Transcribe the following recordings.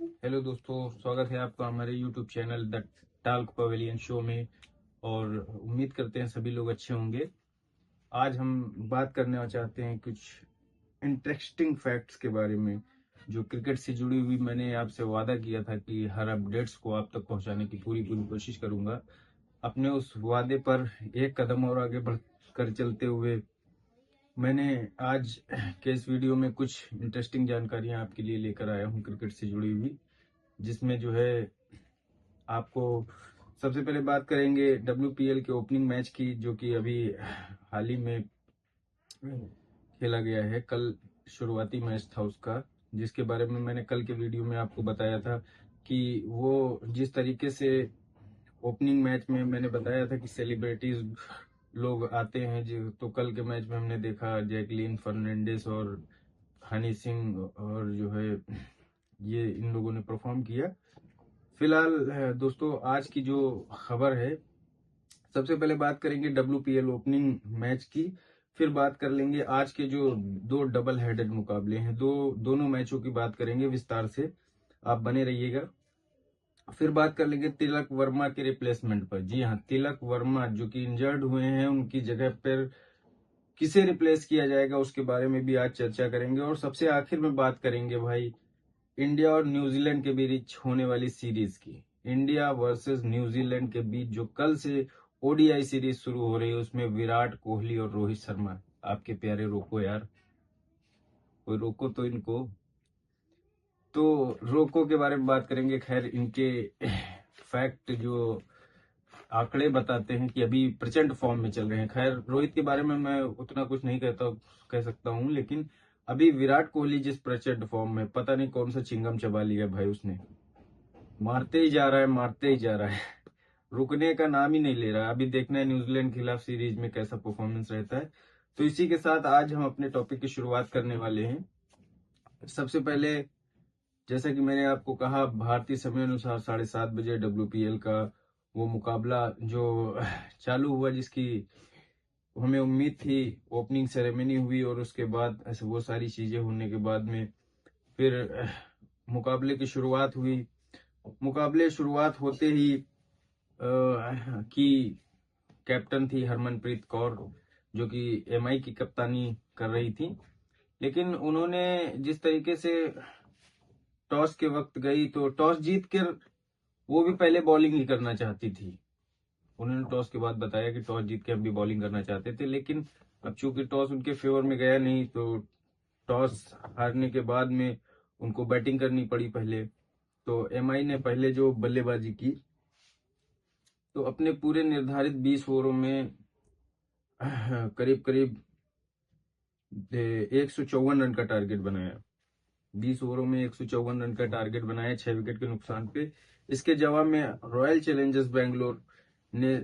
Hello दोस्तों, स्वागत है आपका हमारे YouTube channel the talk pavilion show में। और उम्मीद करते हैं सभी लोग अच्छे होंगे। आज हम बात करने चाहते हैं कुछ इंटरेस्टिंग फैक्ट्स के बारे में जो क्रिकेट से जुड़ी हुई। मैंने आपसे वादा किया था कि हर अपडेट्स को आप तक पहुंचाने की पूरी पूरी कोशिश करूंगा। अपने उस वादे पर एक कदम और आगे बढ़कर चलते हुए मैंने आज के इस वीडियो में कुछ इंटरेस्टिंग जानकारियां आपके लिए लेकर आया हूं क्रिकेट से जुड़ी हुई, जिसमें जो है आपको सबसे पहले बात करेंगे WPL के ओपनिंग मैच की, जो कि अभी हाल ही में खेला गया है। कल शुरुआती मैच था उसका, जिसके बारे में मैंने कल के वीडियो में आपको बताया था कि वो जिस तरीके से ओपनिंग मैच में मैंने बताया था कि सेलिब्रिटीज लोग आते हैं जो, तो कल के मैच में हमने देखा जैकलीन फर्नांडिस और हनी सिंह और जो है ये इन लोगों ने परफॉर्म किया। फिलहाल दोस्तों, आज की जो खबर है, सबसे पहले बात करेंगे WPL ओपनिंग मैच की। फिर बात कर लेंगे आज के जो दो डबल हेडेड मुकाबले हैं, दोनों मैचों की बात करेंगे विस्तार से। आप बने रहिएगा। फिर बात कर लेंगे तिलक वर्मा के रिप्लेसमेंट पर। जी हाँ, तिलक वर्मा जो कि इंजर्ड हुए हैं, उनकी जगह पर किसे रिप्लेस किया जाएगा उसके बारे में भी आज चर्चा करेंगे। और सबसे आखिर में बात करेंगे भाई इंडिया और न्यूजीलैंड के बीच होने वाली सीरीज की। इंडिया वर्सेस न्यूजीलैंड के बीच जो कल से ODI सीरीज शुरू हो रही है, उसमें विराट कोहली और रोहित शर्मा। आपके प्यारे रोको यार, कोई रोको तो इनको। तो रोको के बारे में बात करेंगे। खैर, इनके फैक्ट जो आंकड़े बताते हैं कि अभी प्रचंड फॉर्म में चल रहे हैं। खैर, रोहित के बारे में मैं उतना कुछ नहीं कह सकता हूं, लेकिन अभी विराट कोहली जिस प्रचंड फॉर्म में, पता नहीं कौन सा चिंगम चबा लिया भाई उसने। मारते ही जा रहा है, मारते ही जा रहा है। रुकने का नाम ही नहीं ले रहा। अभी देखना है न्यूजीलैंड के खिलाफ सीरीज में कैसा परफॉर्मेंस रहता है। तो इसी के साथ आज हम अपने टॉपिक की शुरुआत करने वाले हैं। सबसे पहले, जैसा कि मैंने आपको कहा, भारतीय समय अनुसार 7:30 बजे WPL का वो मुकाबला जो चालू हुआ, जिसकी हमें उम्मीद थी। ओपनिंग सेरेमनी हुई और उसके बाद ऐसे वो सारी चीजें होने के बाद में फिर मुकाबले की शुरुआत हुई। मुकाबले शुरुआत होते ही की कैप्टन थी हरमनप्रीत कौर, जो कि MI की कप्तानी कर रही थी। लेकिन उन्होंने जिस तरीके से टॉस के वक्त गई, तो टॉस जीत कर वो भी पहले बॉलिंग ही करना चाहती थी। उन्होंने टॉस के बाद बताया कि टॉस जीत के हम भी बॉलिंग करना चाहते थे, लेकिन अब चूंकि टॉस उनके फेवर में गया नहीं, तो टॉस हारने के बाद में उनको बैटिंग करनी पड़ी पहले। तो MI ने पहले जो बल्लेबाजी की, तो अपने पूरे निर्धारित 20 ओवरों में करीब करीब 154 रन का टारगेट बनाया। 20 ओवरों में 154 रन का टारगेट बनाया, 6 विकेट के नुकसान पे। इसके जवाब में रॉयल चैलेंजर्स बैंगलोर ने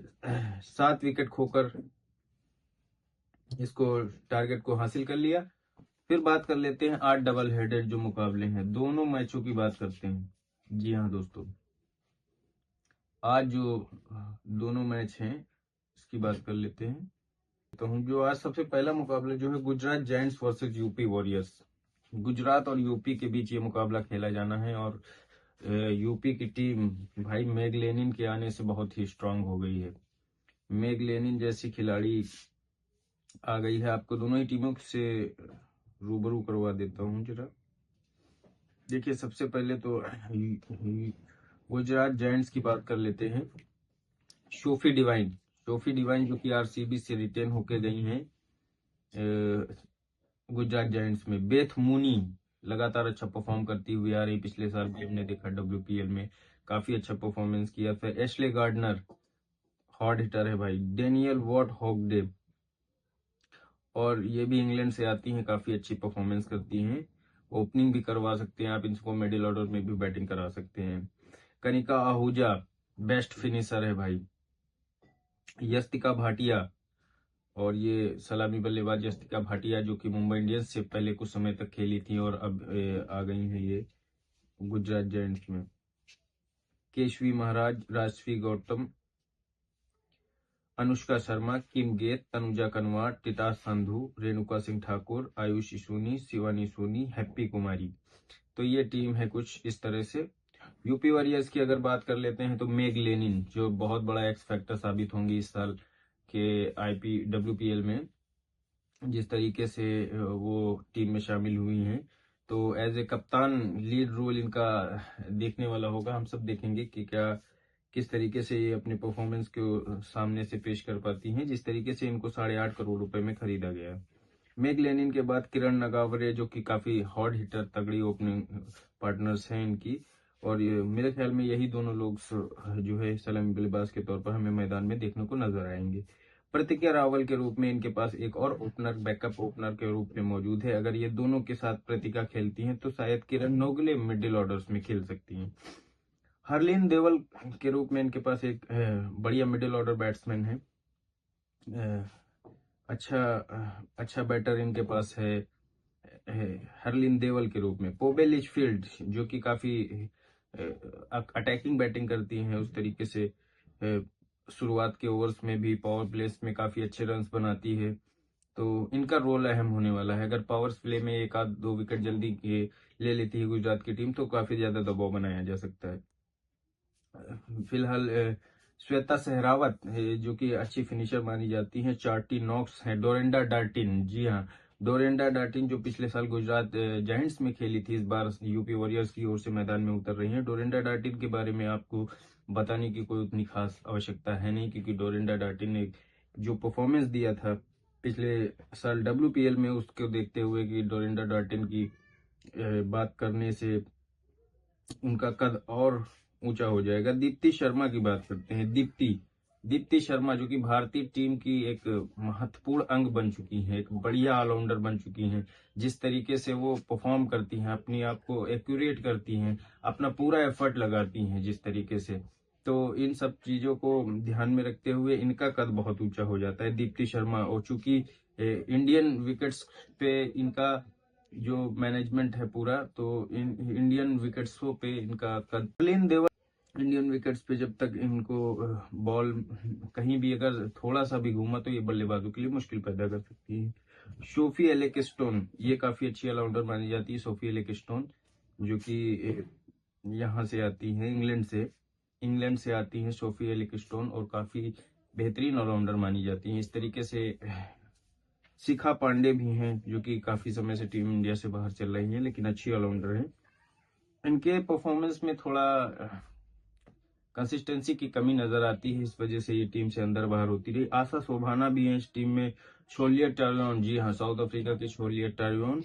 7 विकेट खोकर इसको टारगेट को हासिल कर लिया। फिर बात कर लेते हैं 8 डबल हेडेड जो मुकाबले हैं, दोनों मैचों की बात करते हैं। जी हाँ दोस्तों, आज जो दोनों मैच हैं इसकी बात कर लेते हैं। तो हम जो आज सबसे पहला मुकाबला जो है Gujarat giants versus UP warriors. Gujarat और यूपी के बीच ये मुकाबला खेला जाना है। और यूपी की टीम भाई मेग लेनिन के आने से बहुत ही स्ट्रांग हो गई है। मेग लेनिन जैसी खिलाड़ी आ गई है। आपको दोनों ही टीमों से रूबरू करवा देता हूँ जरा। देखिए, सबसे पहले तो गुजरात जायंट्स की बात कर लेते हैं। शोफी डिवाइन जो कि RCB से रिटेन होके गई हैं गुजरात जायंट्स में। बेथ मूनी लगातार अच्छा परफॉर्म करती हुई आ रही। पिछले साल भी हमने देखा WPL में काफी अच्छा परफॉर्मेंस किया। फिर एशले गार्डनर हॉट हिटर है भाई। डेनियल वॉट हॉगडे, और ये भी इंग्लैंड से आती हैं, काफी अच्छी परफॉर्मेंस करती हैं। ओपनिंग भी करवा सकते हैं आप इनको, मिडिल ऑर्डर में भी बैटिंग करा सकते हैं। कनिका आहूजा बेस्ट फिनिशर है भाई। यस्तिका भाटिया, और ये सलामी बल्लेबाज यस्तिका भाटिया जो कि मुंबई इंडियंस से पहले कुछ समय तक खेली थी और अब आ गई हैं ये गुजरात जायंट्स में। केशवी महाराज, राजश्री गौतम, अनुष्का शर्मा, किम गेत, तनुजा कनवार, टिटा संधू, रेणुका सिंह ठाकुर, आयुषी सोनी, शिवानी सोनी, हैप्पी कुमारी। तो ये टीम है कुछ इस तरह से। यूपी वॉरियर्स की अगर बात कर लेते हैं तो मेग लेनिन जो बहुत बड़ा एक्स फैक्टर साबित होंगी इस साल के WPL में, जिस तरीके से वो टीम में शामिल हुई हैं, तो एज ए कप्तान लीड रोल इनका देखने वाला होगा। हम सब देखेंगे कि क्या किस तरीके से ये अपने परफॉर्मेंस को सामने से पेश कर पाती हैं, जिस तरीके से इनको 8.5 करोड़ रुपए में खरीदा गया है। मेग लेनिन के बाद किरण नगावरे जो कि काफी हॉट हिटर, तगड़ी ओपनिंग पार्टनर्स हैं इनकी, और मेरे ख्याल में यही दोनों लोग जो है सलामी बल्लेबाज के तौर पर हमें मैदान में देखने को नजर आएंगे। प्रतिज्ञा रावल के रूप में इनके पास एक और ओपनर, बैकअप ओपनर के रूप में मौजूद है। अगर ये दोनों के साथ प्रतिज्ञा खेलती हैं तो शायद किरण नोगले मिडिल ऑर्डर्स में खेल सकती हैं। हरलीन देवल के रूप में इनके पास एक बढ़िया मिडिल ऑर्डर बैट्समैन है, अच्छा बैटर इनके पास है हरलीन देवल के रूप में। पोबे लिचफील्ड जो कि काफी अटैकिंग बैटिंग करती हैं, उस तरीके से शुरुआत के ओवर्स में भी पावर प्लेस में काफी अच्छे रन्स बनाती है, तो इनका रोल अहम होने वाला है। अगर पावर प्ले में एक आध दो विकेट जल्दी ले लेती है गुजरात की टीम तो काफी ज्यादा दबाव बनाया जा सकता है। फिलहाल श्वेता सहरावत जो कि अच्छी फिनिशर मानी जाती हैं, चार्टी नॉक्स है, डोरेंडा डार्टिन, जी हाँ डोरेंडा डार्टिन जो पिछले साल गुजरात जायंट्स में खेली थी, इस बार यूपी वॉरियर्स की ओर से मैदान में उतर रही हैं। डोरेंडा डार्टिन के बारे में आपको बताने की कोई उतनी खास आवश्यकता है नहीं, क्योंकि डोरेंडा डार्टिन ने जो परफॉर्मेंस दिया था पिछले साल WPL में, उसको देखते हुए कि डोरेंडा डार्टिन की बात करने से उनका कद और ऊंचा हो जाएगा। दीप्ति शर्मा की बात करते हैं। दीप्ति शर्मा जो कि भारतीय टीम की एक महत्वपूर्ण अंग बन चुकी हैं, एक बढ़िया ऑलराउंडर बन चुकी हैं। जिस तरीके से वो परफॉर्म करती हैं, अपनी आप को एक्यूरेट करती हैं, अपना पूरा एफर्ट लगाती हैं जिस तरीके से, तो इन सब चीजों को ध्यान में रखते हुए इनका कद बहुत ऊंचा हो जाता है दीप्ति शर्मा। और चूंकि इंडियन विकेट्स पे इनका जो मैनेजमेंट है पूरा, तो इंडियन विकेट्स पे इनका कद। हरलीन देवल इंडियन विकेट्स पे जब तक इनको बॉल कहीं भी अगर थोड़ा सा भी घूमा तो ये बल्लेबाजों के लिए मुश्किल पैदा कर सकती है। सोफी एलेक्स्टोन ये काफी अच्छी ऑलराउंडर मानी जाती है। सोफी एलेक्स्टोन जो कि यहाँ से आती है, इंग्लैंड से आती है सोफी एलेक्स्टोन, और काफी बेहतरीन ऑलराउंडर मानी जाती है। इस तरीके से शिखा पांडे भी हैं जो कि काफी समय से टीम इंडिया से बाहर चल रही हैं, लेकिन अच्छी ऑलराउंडर हैं। इनके परफॉर्मेंस में थोड़ा कंसिस्टेंसी की कमी नजर आती है, इस वजह से ये टीम से अंदर बाहर होती रही। आशा शोभाना भी है इस टीम में। शोलियर टारियन, जी हाँ साउथ अफ्रीका के शोलियर टारियन,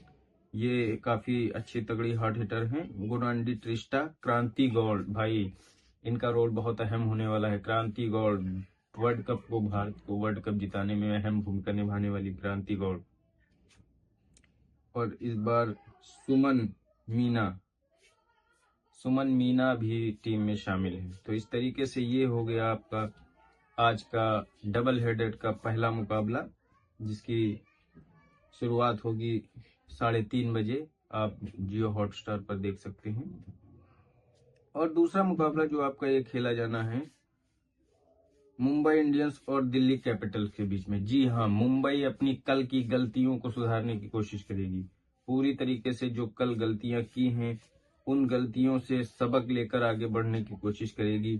ये काफी अच्छी तगड़ी हार्ड हिटर हैं। गुनांडी ट्रिस्टा, क्रांति गौड़, भाई इनका रोल बहुत अहम होने वाला है। क्रांति गौड़ वर्ल्ड कप को, भारत को वर्ल्ड कप जिताने में अहम भूमिका निभाने वाली क्रांति गौड़। और इस बार सुमन मीना भी टीम में शामिल है। तो इस तरीके से ये हो गया आपका आज का डबल हेडेड का पहला मुकाबला, जिसकी शुरुआत होगी 3:30 बजे। आप जियो हॉटस्टार पर देख सकते हैं। और दूसरा मुकाबला जो आपका ये खेला जाना है मुंबई इंडियंस और दिल्ली कैपिटल्स के बीच में। जी हाँ, मुंबई अपनी कल की गलतियों को सुधारने की कोशिश करेगी पूरी तरीके से। जो कल गलतियां की हैं उन गलतियों से सबक लेकर आगे बढ़ने की कोशिश करेगी।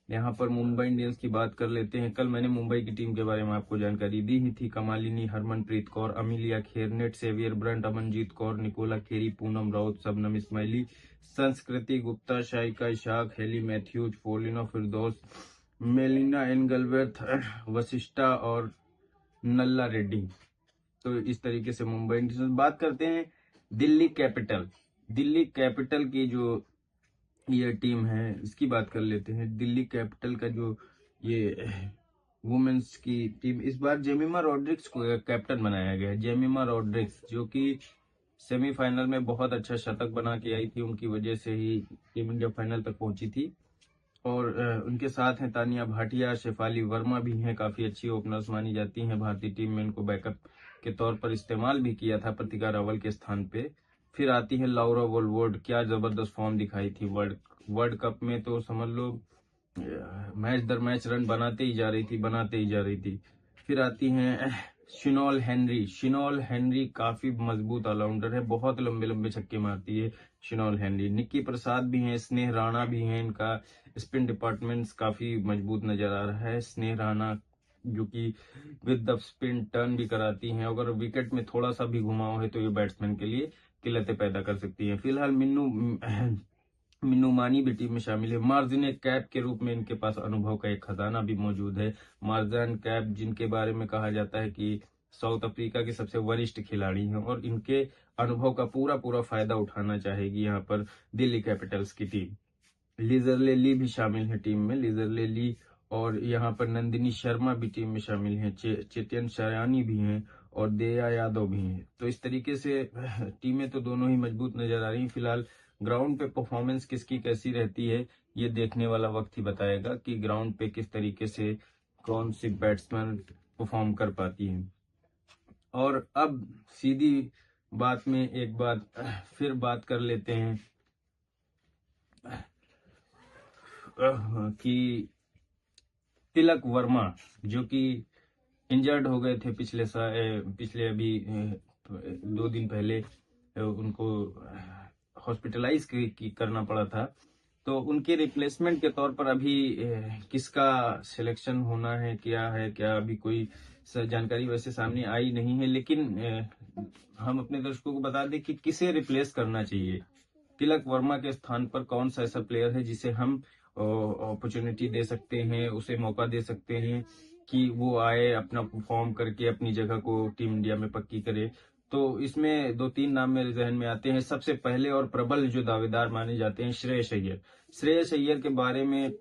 यहाँ पर मुंबई इंडियंस की बात कर लेते हैं। कल मैंने मुंबई की टीम के बारे में आपको जानकारी दी ही थी। कमालिनी, हरमनप्रीत कौर, अमिलिया खेरनेट, Sciver Brunt, Amanjot Kaur, Nicola Carey, Poonam Raut, Shabnim Ismail, Sanskriti Gupta, Saika Ishaque, Hayley Matthews, फोलिना फिरदौस, मेलिना एनगलवर्थ, वशिष्ठा और नल्ला रेड्डी। तो इस तरीके से मुंबई इंडियंस। बात करते हैं दिल्ली कैपिटल की जो ये टीम है, इसकी बात कर लेते हैं। दिल्ली कैपिटल का जो ये वुमेन्स की टीम, इस बार जेमिमा रॉड्रिक्स को कैप्टन बनाया गया है। जेमिमा रॉड्रिक्स जो कि सेमीफाइनल में बहुत अच्छा शतक बना के आई थी, उनकी वजह से ही टीम इंडिया फाइनल तक पहुंची थी। और उनके साथ हैं तानिया भाटिया, शेफाली वर्मा भी हैं, काफी अच्छी ओपनर्स मानी जाती हैं। भारतीय टीम में इनको बैकअप के तौर पर इस्तेमाल भी किया था प्रतिज्ञा रावल के स्थान पे। फिर आती है लाउरा वोल्वोर्ड, क्या जबरदस्त फॉर्म दिखाई थी वर्ल्ड कप में, तो समझ लो मैच दर मैच रन बनाते ही जा रही थी। फिर आती हैं शिनोल हेनरी। शिनोल हेनरी काफी मजबूत ऑलराउंडर है, बहुत लंबे लंबे छक्के मारती है शिनोल हेनरी। निक्की प्रसाद भी हैं, स्नेह राणा भी हैं, इनका स्पिन डिपार्टमेंट्स काफी मजबूत नजर आ रहा है। स्नेह राणा जो कि विद द स्पिन टर्न भी कराती हैं, अगर विकेट में थोड़ा सा भी घुमाव है तो ये बैट्समैन के लिए किल्लतें पैदा कर सकती हैं। फिलहाल मिन्नू मानी भी टीम में शामिल है। मार्जिन कैप के रूप में इनके पास अनुभव का एक खजाना भी मौजूद है। मार्जिन कैप जिनके बारे में कहा जाता है कि साउथ अफ्रीका के सबसे वरिष्ठ खिलाड़ी हैं और इनके अनुभव का पूरा पूरा फायदा उठाना चाहेगी यहाँ पर दिल्ली कैपिटल्स की टीम। लिजरले ली भी शामिल है टीम में, लिजरले ली, और यहाँ पर नंदिनी शर्मा भी टीम में शामिल हैं, चेतन शयानी भी हैं और दया यादव भी हैं। तो इस तरीके से टीमें तो दोनों ही मजबूत नजर आ रही हैं। फिलहाल ग्राउंड पे परफॉर्मेंस किसकी कैसी रहती है ये देखने वाला वक्त ही बताएगा कि ग्राउंड पे किस तरीके से कौन सी बैट्समैन परफॉर्म कर पाती है। और अब सीधी बात में एक बात फिर बात कर लेते हैं कि तिलक वर्मा जो कि इंजर्ड हो गए थे पिछले अभी 2 दिन पहले उनको हॉस्पिटलाइज करना पड़ा था। तो उनके रिप्लेसमेंट के तौर पर अभी किसका सिलेक्शन होना है, क्या अभी कोई जानकारी वैसे सामने आई नहीं है, लेकिन हम अपने दर्शकों को बता दें कि किसे रिप्लेस करना चाहिए। तिलक वर्मा के स्थान पर कौन सा ऐसा प्लेयर है जिसे हम अपॉर्चुनिटी दे सकते हैं, उसे मौका दे सकते हैं कि वो आए, अपना परफॉर्म करके अपनी जगह को टीम इंडिया में पक्की करे। तो इसमें 2-3 नाम मेरे जहन में आते हैं। सबसे पहले और प्रबल जो दावेदार माने जाते हैं, श्रेयस अय्यर। श्रेयस अय्यर के बारे में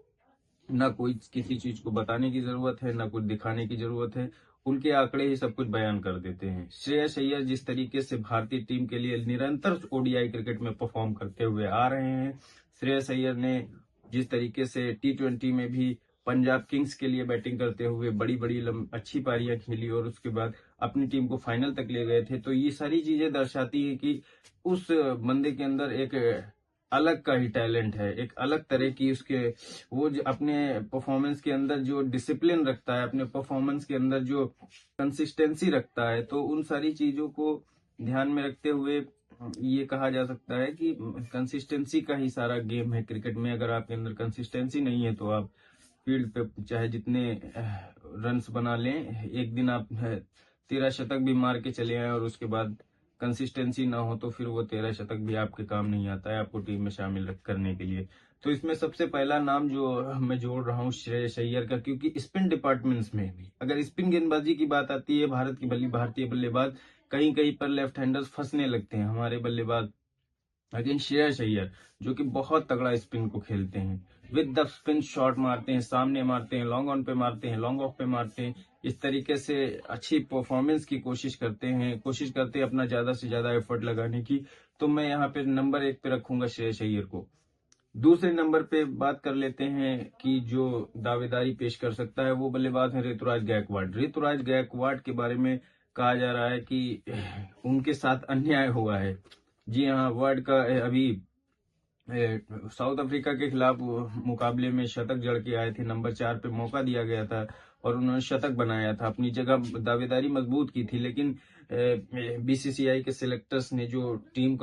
ना कोई किसी चीज को बताने की जरूरत है, ना कुछ दिखाने की जरूरत है, उनके आंकड़े ही सब कुछ बयान कर देते हैं। श्रेयस अय्यर जिस तरीके से भारतीय टीम के लिए निरंतर ओडीआई क्रिकेट में परफॉर्म करते हुए आ रहे हैं, श्रेयस अय्यर ने जिस तरीके से T20 में भी पंजाब किंग्स के लिए बैटिंग करते हुए बड़ी बड़ी अच्छी पारियां खेली और उसके बाद अपनी टीम को फाइनल तक ले गए थे, तो ये सारी चीजें दर्शाती है कि उस बंदे के अंदर एक अलग का ही टैलेंट है, एक अलग तरह की उसके वो अपने परफॉर्मेंस के अंदर जो डिसिप्लिन रखता है, अपने परफॉर्मेंस के अंदर जो कंसिस्टेंसी रखता है, तो उन सारी चीजों को ध्यान में रखते हुए ये कहा जा सकता है कि कंसिस्टेंसी का ही सारा गेम है क्रिकेट में। अगर आपके अंदर कंसिस्टेंसी नहीं है तो आप फील्ड पे चाहे जितने रन्स बना लें, एक दिन आप 13 शतक भी मार के चले आए और उसके बाद कंसिस्टेंसी ना हो तो फिर वो 13 शतक भी आपके काम नहीं आता है आपको टीम में शामिल करने के लिए। तो इसमें सबसे पहला नाम जो मैं जोड़ रहा हूँ श्रेयस अय्यर का, क्योंकि स्पिन डिपार्टमेंट्स में भी अगर स्पिन गेंदबाजी की बात आती है, भारतीय बल्लेबाज कहीं कहीं पर लेफ्ट हैंडर्स फंसने लगते हैं हमारे बल्लेबाज। लेकिन श्रेयस अय्यर जो कि बहुत तगड़ा स्पिन को खेलते हैं, विद द स्पिन शॉट मारते हैं, सामने मारते हैं, लॉन्ग ऑन पे मारते हैं, लॉन्ग ऑफ पे मारते हैं, इस तरीके से अच्छी परफॉर्मेंस की कोशिश करते हैं अपना ज्यादा से ज्यादा एफर्ट लगाने की। तो मैं यहाँ पे नंबर 1 पे रखूंगा श्रेयस अय्यर को। दूसरे नंबर पे बात कर लेते हैं कि जो दावेदारी पेश कर सकता है वो बल्लेबाज है ऋतुराज गायकवाड़। ऋतुराज गायकवाड़ के बारे में कहा जा रहा है कि उनके साथ अन्याय हुआ है। जी हाँ, वर्ल्ड का अभी साउथ अफ्रीका के खिलाफ मुकाबले में शतक जड़ के आए थे, नंबर 4 पे मौका दिया गया था और उन्होंने शतक बनाया था, अपनी जगह दावेदारी मजबूत की थी। लेकिन बीसीसीआई के सिलेक्टर्स ने जो टीम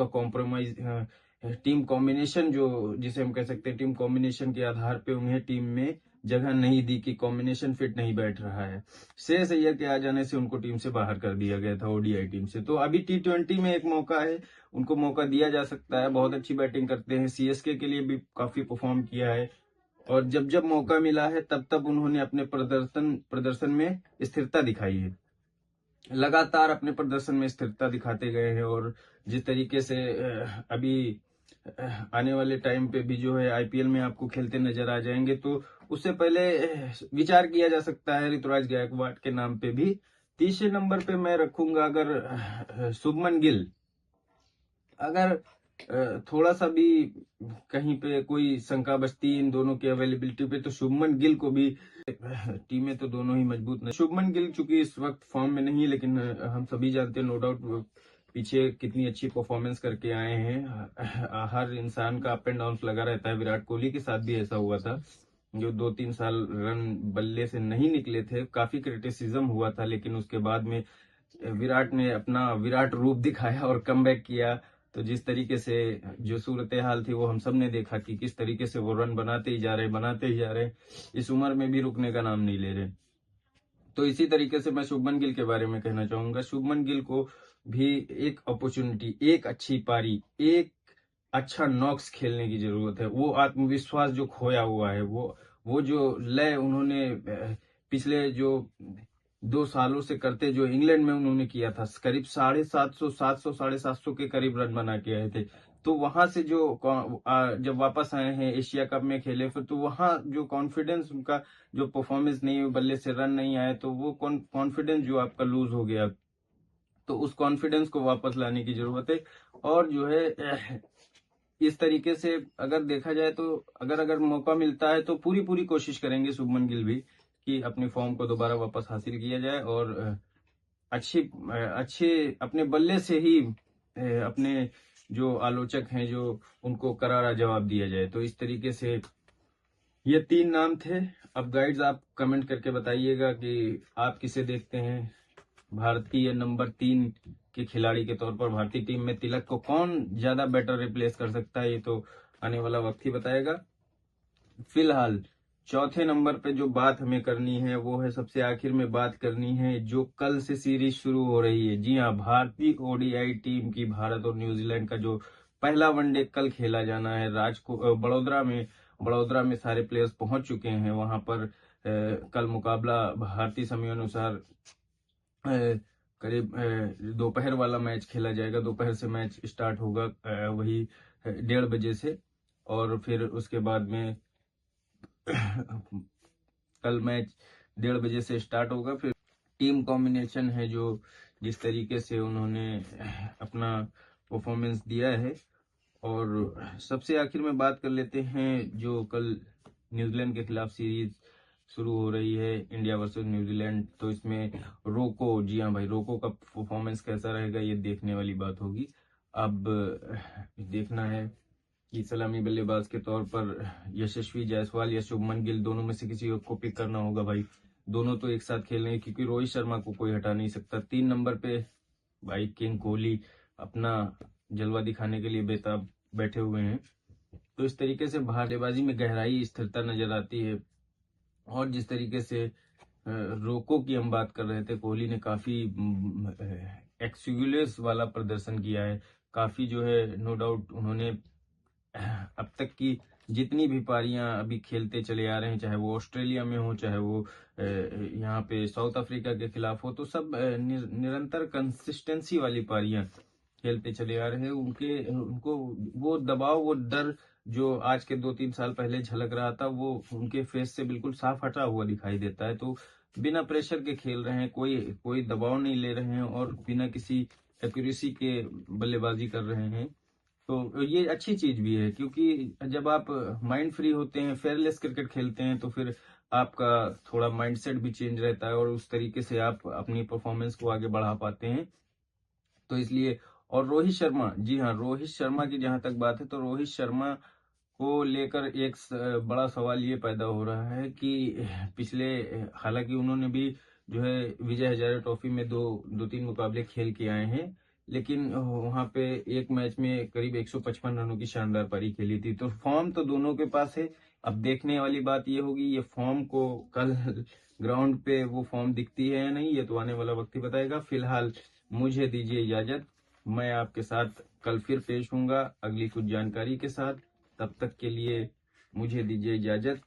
कॉम्बिनेशन जो जिसे हम कह सकते हैं टीम कॉम्बिनेशन के आधार पे उन्हें टीम में जगह नहीं दी कि कॉम्बिनेशन फिट नहीं बैठ रहा है। श्रेयस अय्यर के आ जाने से उनको टीम से बाहर कर दिया गया था ओडीआई टीम से। तो अभी T20 में एक मौका है, उनको मौका दिया जा सकता है। बहुत अच्छी बैटिंग करते हैं, सीएसके के लिए भी काफी परफॉर्म किया है और जब जब मौका मिला है तब तब उन्होंने अपने प्रदर्शन में स्थिरता दिखाई है, लगातार अपने प्रदर्शन में स्थिरता दिखाते गए हैं। और जिस तरीके से अभी आने वाले टाइम पे भी जो है आईपीएल में आपको खेलते नजर आ जाएंगे, तो उससे पहले विचार किया जा सकता है ऋतुराज गायकवाड़ के नाम पे भी। तीसरे नंबर पे मैं रखूंगा अगर शुभमन गिल। अगर थोड़ा सा भी कहीं पे कोई शंका बचती इन दोनों की अवेलेबिलिटी पे तो शुभमन गिल को भी, टीमें तो दोनों ही मजबूत नहीं। शुभमन गिल चूंकि इस वक्त फॉर्म में नहीं, लेकिन हम सभी जानते हैं नो डाउट पीछे कितनी अच्छी परफॉर्मेंस करके आए हैं। हर इंसान का अप एंड डाउन लगा रहता है, विराट कोहली के साथ भी ऐसा हुआ था। जो 2-3 साल रन बल्ले से नहीं निकले थे, काफी क्रिटिसिज्म हुआ था, लेकिन उसके बाद में विराट ने अपना विराट रूप दिखाया और कमबैक किया। तो जिस तरीके से जो सूरत हाल थी वो हम सब ने देखा कि किस तरीके से वो रन बनाते ही जा रहे, इस उम्र में भी रुकने का नाम नहीं ले रहे। तो इसी तरीके से मैं शुभमन गिल के बारे में कहना चाहूंगा। शुभमन गिल को भी एक अपॉर्चुनिटी, एक अच्छी पारी, एक अच्छा नॉक्स खेलने की जरूरत है। वो आत्मविश्वास जो खोया हुआ है, वो जो लय उन्होंने पिछले जो 2 सालों से करते, जो इंग्लैंड में उन्होंने किया था, करीब 750, 700, 750 के करीब रन बना के आए थे। तो वहां से जो जब वापस आए हैं एशिया कप में खेले, फिर तो वहां जो कॉन्फिडेंस उनका, जो परफॉर्मेंस नहीं हुई, बल्ले से रन नहीं आए, तो वो कॉन्फिडेंस जो आपका लूज हो गया, तो उस कॉन्फिडेंस को वापस लाने की जरूरत है। और जो है इस तरीके से अगर देखा जाए तो अगर मौका मिलता है तो पूरी कोशिश करेंगे शुभमन गिल भी कि अपनी फॉर्म को दोबारा वापस हासिल किया जाए और अच्छे अपने बल्ले से ही अपने जो आलोचक हैं जो उनको करारा जवाब दिया जाए। तो इस तरीके से ये 3 नाम थे। अब गाइड्स आप कमेंट करके बताइएगा कि आप किसे देखते हैं भारतीय नंबर 3 के खिलाड़ी के तौर पर। भारतीय टीम में तिलक को कौन ज्यादा बेटर रिप्लेस कर सकता है, ये तो आने वाला वक्त ही बताएगा। फिलहाल चौथे नंबर पे जो बात हमें करनी है वो है, सबसे आखिर में बात करनी है, जो कल से सीरीज शुरू हो रही है। जी हाँ, भारतीय ओडीआई टीम की भारत और न्यूजीलैंड का जो पहला वनडे कल खेला जाना है बड़ौदरा में सारे प्लेयर्स पहुंच चुके हैं वहां पर। कल मुकाबला भारतीय समय अनुसार करीब दोपहर वाला मैच खेला जाएगा। दोपहर से मैच स्टार्ट होगा, वही 1:30 बजे से, और फिर उसके बाद में कल मैच 1:30 बजे से स्टार्ट होगा। फिर टीम कॉम्बिनेशन है जो जिस तरीके से उन्होंने अपना परफॉर्मेंस दिया है। और सबसे आखिर में बात कर लेते हैं, जो कल न्यूजीलैंड के खिलाफ सीरीज शुरू हो रही है, इंडिया वर्सेस न्यूजीलैंड। तो इसमें रोको, जी हाँ भाई, रोको का परफॉर्मेंस कैसा रहेगा ये देखने वाली बात होगी। अब देखना है कि सलामी बल्लेबाज के तौर पर यशस्वी जायसवाल या शुभमन गिल, दोनों में से किसी को पिक करना होगा भाई। दोनों तो एक साथ खेल रहे हैं क्योंकि रोहित शर्मा को कोई हटा नहीं सकता। 3 नंबर पे भाई किंग कोहली अपना जलवा दिखाने के लिए बेताब बैठे हुए हैं। तो इस तरीके से बल्लेबाजी में गहराई, स्थिरता नजर आती है। और जिस तरीके से रोको की हम बात कर रहे थे, कोहली ने काफी एक्सक्यूलेस वाला प्रदर्शन किया है। काफी जो है, नो डाउट उन्होंने अब तक की जितनी भी पारियां अभी खेलते चले आ रहे हैं, चाहे वो ऑस्ट्रेलिया में हो, चाहे वो यहाँ पे साउथ अफ्रीका के खिलाफ हो, तो सब निरंतर कंसिस्टेंसी वाली पारियां खेलते चले आ रहे हैं। उनको वो दबाव, वो डर जो आज के 2-3 साल पहले झलक रहा था, वो उनके फेस से बिल्कुल साफ हटा हुआ दिखाई देता है। तो बिना प्रेशर के खेल रहे हैं, कोई दबाव नहीं ले रहे हैं और बिना किसी एक्यूरेसी के बल्लेबाजी कर रहे हैं। तो ये अच्छी चीज भी है क्योंकि जब आप माइंड फ्री होते हैं, फेयरलेस क्रिकेट खेलते हैं, तो फिर आपका थोड़ा माइंडसेट भी चेंज रहता है और उस तरीके से आप अपनी परफॉर्मेंस को आगे बढ़ा पाते हैं। तो इसलिए, और रोहित शर्मा, जी हाँ, रोहित शर्मा की जहां तक बात है, तो रोहित शर्मा को लेकर एक बड़ा सवाल ये पैदा हो रहा है कि पिछले, हालांकि उन्होंने भी जो है विजय हजारे ट्रॉफी में 2-3 मुकाबले खेल के आए हैं, लेकिन वहां पे एक मैच में करीब 155 रनों की शानदार पारी खेली थी। तो फॉर्म तो दोनों के पास है। अब देखने वाली बात ये होगी, ये फॉर्म को कल ग्राउंड पे वो फॉर्म दिखती है या नहीं, ये तो आने वाला वक्त ही बताएगा। फिलहाल मुझे दीजिए इजाजत, मैं आपके साथ कल फिर पेश होऊंगा अगली कुछ जानकारी के साथ। तब तक के लिए मुझे दीजिए इजाजत।